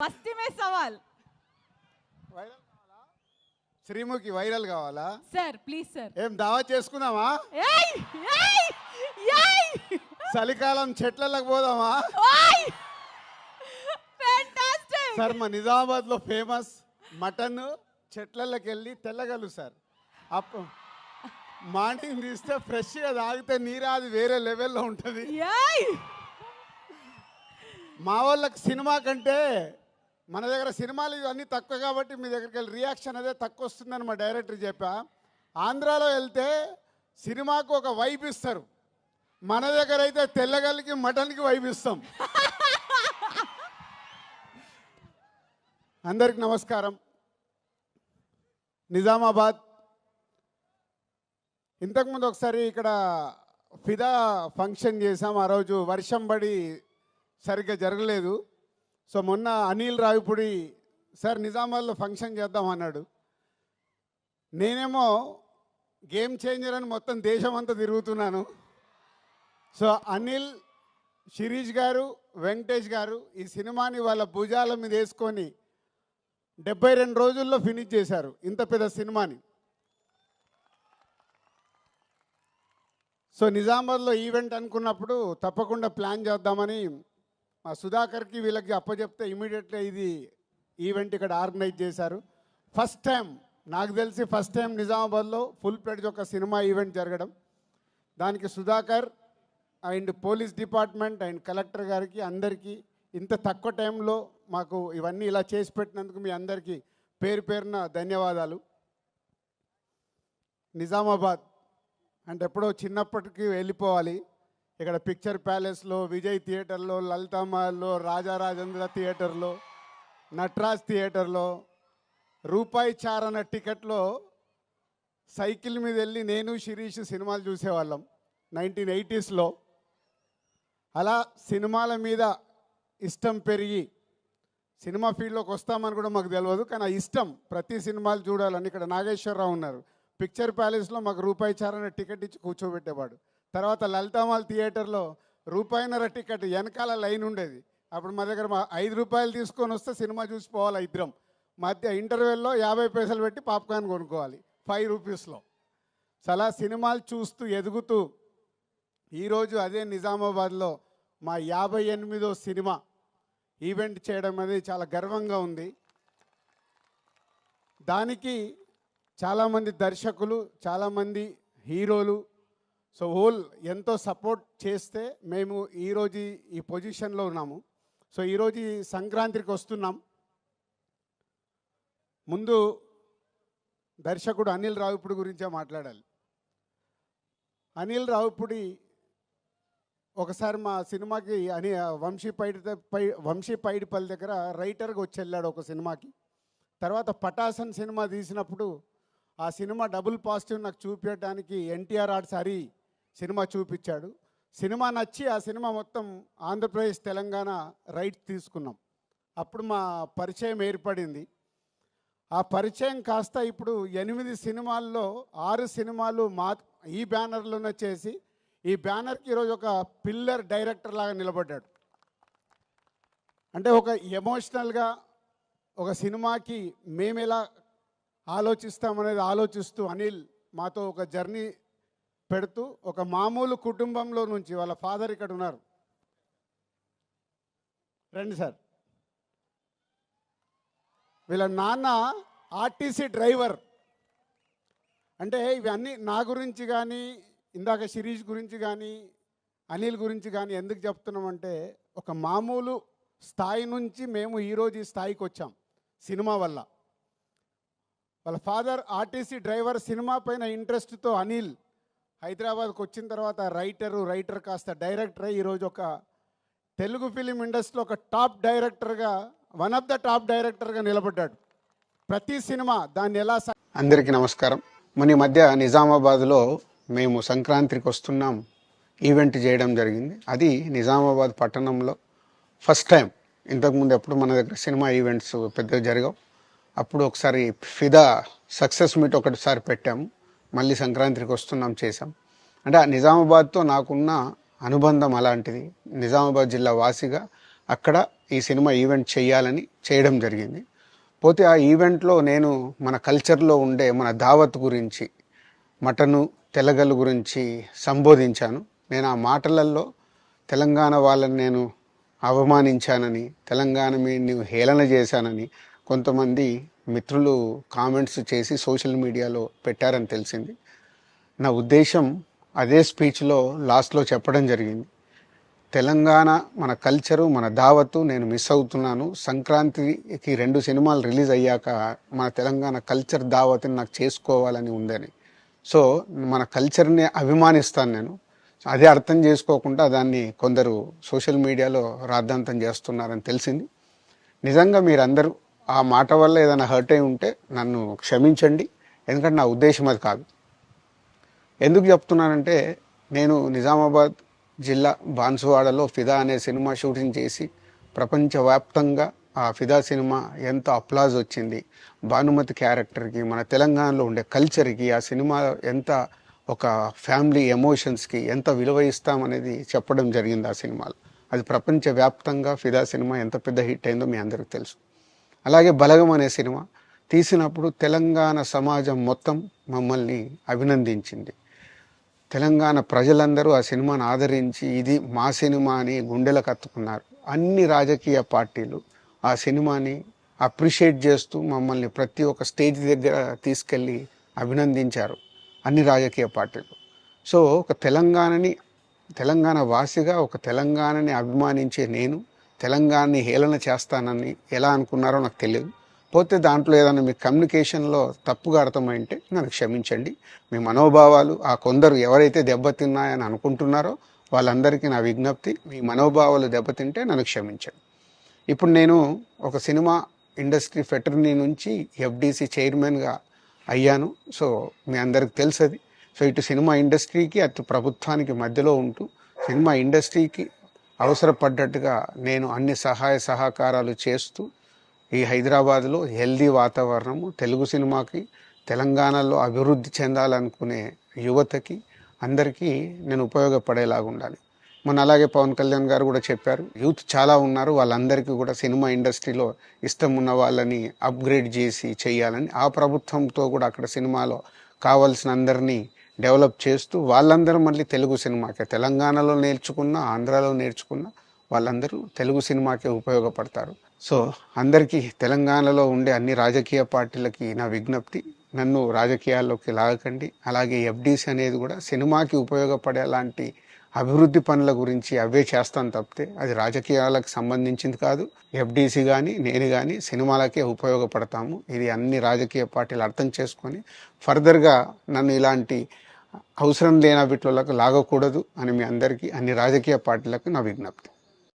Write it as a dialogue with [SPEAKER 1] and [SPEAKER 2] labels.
[SPEAKER 1] మస్తి మే సవాల్
[SPEAKER 2] వైరల్ కావాలా? శ్రీముఖి వైరల్ కావాలా?
[SPEAKER 1] Sir please sir.
[SPEAKER 2] ఏం దావా చేసుకుందామా?
[SPEAKER 1] ఏయ్ ఏయ్ ఏయ్
[SPEAKER 2] చలికాలం చెట్లకు పోదామా?
[SPEAKER 1] ఓయ్ ఫ్యాంటాస్టిక్
[SPEAKER 2] సార్ మా నిజామాబాద్ లో ఫేమస్ మటన్ చెట్లకి వెళ్ళి తెల్లగలు సార్. అప్పు మార్నింగ్ తీస్తే ఫ్రెష్గా తాగితే నీరాది వేరే లెవెల్లో ఉంటుంది.
[SPEAKER 1] ఏయ్
[SPEAKER 2] మా వాళ్ళకి సినిమా కంటే మన దగ్గర సినిమాలు ఇవన్నీ తక్కువ కాబట్టి మీ దగ్గరికి వెళ్ళి రియాక్షన్ అదే తక్కువ వస్తుందని మా డైరెక్టర్ చెప్పా. ఆంధ్రాలో వెళ్తే సినిమాకు ఒక వైబ్ ఇస్తారు, మన దగ్గర అయితే తెల్లగల్లికి మటన్కి వైబ్ ఇస్తాం. అందరికి నమస్కారం. నిజామాబాద్ ఇంతకుముందు ఒకసారి ఇక్కడ ఫిదా ఫంక్షన్ చేసాం. ఆ రోజు వర్షం పడి సరిగ్గా జరగలేదు. సో మొన్న అనిల్ రావిపూడి సార్ నిజామాబాద్లో ఫంక్షన్ చేద్దాం అన్నాడు. నేనేమో గేమ్ చేంజర్ అని మొత్తం దేశం అంతా తిరుగుతున్నాను. సో అనిల్, శిరీష్ గారు, వెంకటేష్ గారు ఈ సినిమాని వాళ్ళ భుజాల మీద వేసుకొని 72 రోజుల్లో ఫినిష్ చేశారు ఇంత పెద్ద సినిమాని. సో నిజామాబాద్లో ఈవెంట్ అనుకున్నప్పుడు తప్పకుండా ప్లాన్ చేద్దామని మా సుధాకర్కి వీళ్ళకి అప్పచెప్తే ఇమీడియట్గా ఇది ఈవెంట్ ఇక్కడ ఆర్గనైజ్ చేశారు. ఫస్ట్ టైం నాకు తెలిసి నిజామాబాద్లో ఫుల్ ప్లేడ్జ్ ఒక సినిమా ఈవెంట్ జరగడం. దానికి Sudhakar and police department and collector గారికి అందరికీ ఇంత తక్కువ టైంలో మాకు ఇవన్నీ ఇలా చేసి పెట్టినందుకు మీ అందరికీ పేరు పేరున ధన్యవాదాలు. నిజామాబాద్ అంటే ఎప్పుడో చిన్నప్పటికీ వెళ్ళిపోవాలి. ఇక్కడ పిక్చర్ ప్యాలెస్లో, విజయ్ థియేటర్లో, లలితామహల్లో, రాజారాజేంద్ర థియేటర్లో, నటరాజ్ థియేటర్లో రూపాయి చారణ టికెట్లో సైకిల్ మీద వెళ్ళి నేను శిరీష్ సినిమాలు చూసేవాళ్ళం 1980స్లో. అలా సినిమాల మీద ఇష్టం పెరిగి సినిమా ఫీల్డ్లోకి వస్తామని కూడా మాకు తెలియదు, కానీ ఆ ఇష్టం ప్రతి సినిమాలు చూడాలని. ఇక్కడ నాగేశ్వరరావు ఉన్నారు, పిక్చర్ ప్యాలెస్లో మాకు రూపాయి చారణ టికెట్ ఇచ్చి కూర్చోబెట్టేవాడు. తర్వాత లలితామాల్ థియేటర్లో రూపాయిన్నర టికెట్ వెనకాల లైన్ ఉండేది. అప్పుడు మా దగ్గర 5 రూపాయలు తీసుకొని వస్తే సినిమా చూసిపోవాలి ఇద్దరం. మధ్య ఇంటర్వెల్లో 50 పైసలు పెట్టి పాప్కార్న్ కొనుక్కోవాలి 5 రూపీస్లో. చాలా సినిమాలు చూస్తూ ఎదుగుతూ ఈరోజు అదే నిజామాబాద్లో మా 58వ సినిమా ఈవెంట్ చేయడం అనేది చాలా గర్వంగా ఉంది. దానికి చాలామంది దర్శకులు, చాలామంది హీరోలు, సో హోల్ ఎంతో సపోర్ట్ చేస్తే మేము ఈరోజు ఈ పొజిషన్లో ఉన్నాము. సో ఈరోజు ఈ సంక్రాంతికి వస్తున్నాం. ముందు దర్శకుడు అనిల్ రావిపూడి గురించే మాట్లాడాలి. అనిల్ రావిపూడి ఒకసారి మా సినిమాకి వంశీ పైడిపల్లి దగ్గర రైటర్గా వచ్చి వెళ్ళాడు ఒక సినిమాకి. తర్వాత పటాసన్ సినిమా తీసినప్పుడు ఆ సినిమా డబుల్ పాజిటివ్ నాకు చూపించడానికి ఎన్టీఆర్ ఆర్ట్స్ హరి సినిమా చూపించాడు. సినిమా నచ్చి ఆ సినిమా మొత్తం ఆంధ్రప్రదేశ్, తెలంగాణ రైట్స్ తీసుకున్నాం. అప్పుడు మా పరిచయం ఏర్పడింది. ఆ పరిచయం కాస్త ఇప్పుడు 8 సినిమాల్లో 6 సినిమాలు ఈ బ్యానర్లోనే చేసి ఈ బ్యానర్కి ఈరోజు ఒక పిల్లర్ డైరెక్టర్ లాగా నిలబడ్డాడు. అంటే ఒక ఎమోషనల్గా ఒక సినిమాకి మేము ఎలా ఆలోచిస్తామనేది ఆలోచిస్తూ అనిల్ మాతో ఒక జర్నీ పెడుతూ ఒక మామూలు కుటుంబంలో నుంచి, వాళ్ళ ఫాదర్ ఇక్కడ ఉన్నారు, రండి సార్, వీళ్ళ నాన్న ఆర్టీసీ డ్రైవర్. అంటే ఇవన్నీ నా గురించి కానీ, ఇందాక శిరీష్ గురించి కానీ, అనిల్ గురించి కానీ ఎందుకు చెప్తున్నామంటే ఒక మామూలు స్థాయి నుంచి మేము ఈరోజు ఈ స్థాయికి వచ్చాం సినిమా వల్ల. వాళ్ళ ఫాదర్ ఆర్టీసీ డ్రైవర్. సినిమా పైన ఇంట్రెస్ట్తో అనిల్ హైదరాబాద్కి వచ్చిన తర్వాత రైటర్ కాస్త డైరెక్టర్ అయ్యి ఈరోజు ఒక తెలుగు ఫిలిం ఇండస్ట్రీలో ఒక టాప్ డైరెక్టర్గా, వన్ ఆఫ్ ద టాప్ డైరెక్టర్గా నిలబడ్డాడు. ప్రతి సినిమా దాన్ని ఎలా.
[SPEAKER 3] అందరికీ నమస్కారం. మన మధ్య నిజామాబాద్లో మేము సంక్రాంతికి వస్తున్నాం ఈవెంట్ చేయడం జరిగింది. అది నిజామాబాద్ పట్టణంలో ఫస్ట్ టైం. ఇంతకుముందు ఎప్పుడు మన దగ్గర సినిమా ఈవెంట్స్ పెద్దగా జరగవు. అప్పుడు ఒకసారి ఫిదా సక్సెస్ మీట్ ఒకటిసారి పెట్టాము, మళ్ళీ సంక్రాంతికి వస్తున్నాం చేసాం. అంటే నిజామాబాద్తో నాకున్న అనుబంధం అలాంటిది. నిజామాబాద్ జిల్లా వాసిగా అక్కడ ఈ సినిమా ఈవెంట్ చేయాలని చేయడం జరిగింది. పోతే ఆ ఈవెంట్లో నేను మన కల్చర్లో ఉండే మన దావత్ గురించి, మటను తెలగలు గురించి సంబోధించాను. నేను ఆ మాటలలో తెలంగాణ వాళ్ళని నేను అవమానించానని, తెలంగాణ మీద హేళన చేశానని కొంతమంది మిత్రులు కామెంట్స్ చేసి సోషల్ మీడియాలో పెట్టారని తెలిసింది. నా ఉద్దేశం అదే స్పీచ్లో లాస్ట్లో చెప్పడం జరిగింది. తెలంగాణ మన కల్చరు, మన దావత్తు నేను మిస్ అవుతున్నాను. సంక్రాంతికి 2 సినిమాలు రిలీజ్ అయ్యాక మన తెలంగాణ కల్చర్ దావత్ని నాకు చేసుకోవాలని ఉందని. సో మన కల్చర్ని అభిమానిస్తాను నేను. అదే అర్థం చేసుకోకుండా దాన్ని కొందరు సోషల్ మీడియాలో రాద్ధాంతం చేస్తున్నారని తెలిసింది. నిజంగా మీరందరూ ఆ మాట వల్ల ఏదైనా హర్ట్ అయి ఉంటే నన్ను క్షమించండి. ఎందుకంటే నా ఉద్దేశం అది కాదు. ఎందుకు చెప్తున్నానంటే, నేను నిజామాబాద్ జిల్లా బాన్సువాడలో ఫిదా అనే సినిమా షూటింగ్ చేసి ప్రపంచవ్యాప్తంగా ఆ ఫిదా సినిమా ఎంత అప్లాజ్ వచ్చింది, భానుమతి క్యారెక్టర్కి, మన తెలంగాణలో ఉండే కల్చర్కి ఆ సినిమా ఎంత ఒక ఫ్యామిలీ ఎమోషన్స్కి ఎంత విలువ ఇస్తామనేది చెప్పడం జరిగింది ఆ సినిమాలో. అది ప్రపంచవ్యాప్తంగా ఫిదా సినిమా ఎంత పెద్ద హిట్ అయిందో మీ అందరికీ తెలుసు. అలాగే బలగం అనే సినిమా తీసినప్పుడు తెలంగాణ సమాజం మొత్తం మమ్మల్ని అభినందించింది. తెలంగాణ ప్రజలందరూ ఆ సినిమాను ఆదరించి ఇది మా సినిమా అని గుండెలకు హత్తుకున్నారు. అన్ని రాజకీయ పార్టీలు ఆ సినిమాని అప్రిషియేట్ చేస్తూ మమ్మల్ని ప్రతి ఒక్క స్టేజ్ దగ్గర తీసుకెళ్ళి అభినందించారు, అన్ని రాజకీయ పార్టీలు. సో ఒక తెలంగాణ వాసిగా ఒక తెలంగాణని అభిమానించే నేను తెలంగాణని హేళన చేస్తానని ఎలా అనుకున్నారో నాకు తెలియదు. పోతే దాంట్లో ఏదైనా మీ కమ్యూనికేషన్లో తప్పుగా అర్థమైంటే నన్ను క్షమించండి. మీ మనోభావాలు ఆ కొందరు ఎవరైతే దెబ్బతిన్నాయని అనుకుంటున్నారో వాళ్ళందరికీ నా విజ్ఞప్తి, మీ మనోభావాలు దెబ్బతింటే నన్ను క్షమించండి. ఇప్పుడు నేను ఒక సినిమా ఇండస్ట్రీ ఫెటర్నీ నుంచి ఎఫ్డిసి చైర్మన్గా అయ్యాను. సో మీ అందరికి తెలుసది. సో ఇటు సినిమా ఇండస్ట్రీకి అటు ప్రభుత్వానికి మధ్యలో ఉంటూ సినిమా ఇండస్ట్రీకి అవసరపడ్డట్టుగా నేను అన్ని సహాయ సహకారాలు చేస్తూ ఈ హైదరాబాద్లో హెల్దీ వాతావరణము, తెలుగు సినిమాకి, తెలంగాణలో అభివృద్ధి చెందాలనుకునే యువతకి అందరికీ నేను ఉపయోగపడేలాగా ఉండాలి. మొన్న అలాగే పవన్ కళ్యాణ్ గారు కూడా చెప్పారు, యూత్ చాలా ఉన్నారు, వాళ్ళందరికీ కూడా సినిమా ఇండస్ట్రీలో ఇష్టం ఉన్న వాళ్ళని అప్గ్రేడ్ చేసి చేయాలని. ఆ ప్రభుత్వంతో కూడా అక్కడ సినిమాలో కావాల్సిన అందరినీ డెవలప్ చేస్తూ వాళ్ళందరూ మళ్ళీ తెలుగు సినిమాకే, తెలంగాణలో నేర్చుకున్న, ఆంధ్రాలో నేర్చుకున్న వాళ్ళందరూ తెలుగు సినిమాకే ఉపయోగపడతారు. సో అందరికీ, తెలంగాణలో ఉండే అన్ని రాజకీయ పార్టీలకి నా విజ్ఞప్తి, నన్ను రాజకీయాల్లోకి లాగకండి. అలాగే ఎఫ్డిసి అనేది కూడా సినిమాకి ఉపయోగపడేలాంటి అభివృద్ధి పనుల గురించి అవే చేస్తాను తప్పితే అది రాజకీయాలకు సంబంధించింది కాదు. ఎఫ్డిసి కానీ నేను కానీ సినిమాలకే ఉపయోగపడతాము. ఇది అన్ని రాజకీయ పార్టీలు అర్థం చేసుకొని ఫర్దర్గా నన్ను ఇలాంటి అవసరం లేని వీటిలోకి లాగకూడదు అని మీ అందరికీ, అన్ని రాజకీయ పార్టీలకు నా విజ్ఞప్తి.